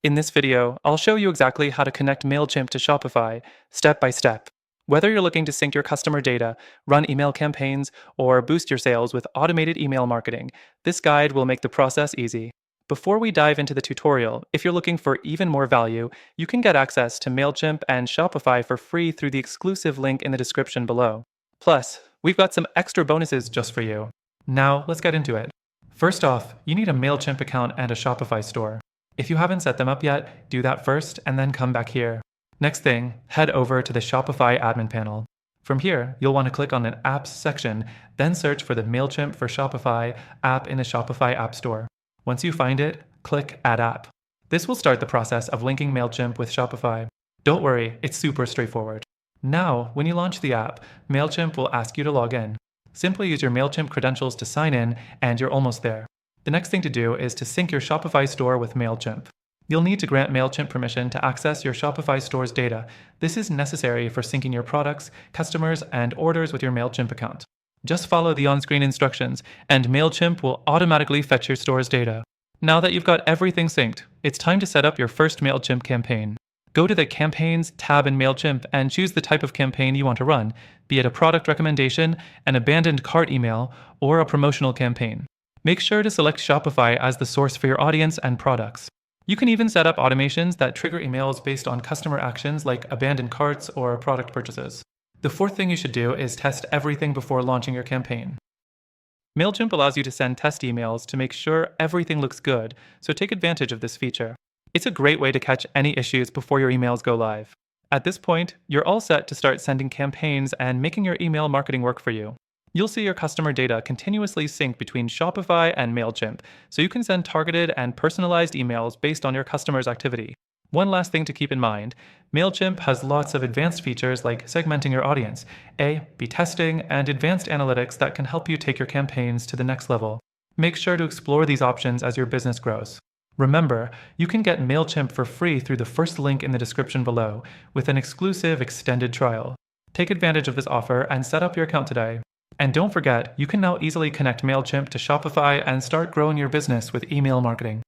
In this video, I'll show you exactly how to connect Mailchimp to Shopify, step by step. Whether you're looking to sync your customer data, run email campaigns, or boost your sales with automated email marketing, this guide will make the process easy. Before we dive into the tutorial, if you're looking for even more value, you can get access to Mailchimp and Shopify for free through the exclusive link in the description below. Plus, we've got some extra bonuses just for you. Now, let's get into it. First off, you need a Mailchimp account and a Shopify store. If you haven't set them up yet, do that first and then come back here. Next thing, head over to the Shopify admin panel. From here, you'll want to click on an Apps section, then search for the Mailchimp for Shopify app in the Shopify App Store. Once you find it, click Add App. This will start the process of linking Mailchimp with Shopify. Don't worry, it's super straightforward. Now, when you launch the app, Mailchimp will ask you to log in. Simply use your Mailchimp credentials to sign in, and you're almost there. The next thing to do is to sync your Shopify store with Mailchimp. You'll need to grant Mailchimp permission to access your Shopify store's data. This is necessary for syncing your products, customers, and orders with your Mailchimp account. Just follow the on-screen instructions, and Mailchimp will automatically fetch your store's data. Now that you've got everything synced, it's time to set up your first Mailchimp campaign. Go to the Campaigns tab in Mailchimp and choose the type of campaign you want to run, be it a product recommendation, an abandoned cart email, or a promotional campaign. Make sure to select Shopify as the source for your audience and products. You can even set up automations that trigger emails based on customer actions like abandoned carts or product purchases. The fourth thing you should do is test everything before launching your campaign. Mailchimp allows you to send test emails to make sure everything looks good, so take advantage of this feature. It's a great way to catch any issues before your emails go live. At this point, you're all set to start sending campaigns and making your email marketing work for you. You'll see your customer data continuously sync between Shopify and Mailchimp, so you can send targeted and personalized emails based on your customer's activity. One last thing to keep in mind, Mailchimp has lots of advanced features like segmenting your audience, A/B testing, and advanced analytics that can help you take your campaigns to the next level. Make sure to explore these options as your business grows. Remember, you can get Mailchimp for free through the first link in the description below, with an exclusive extended trial. Take advantage of this offer and set up your account today. And don't forget, you can now easily connect Mailchimp to Shopify and start growing your business with email marketing.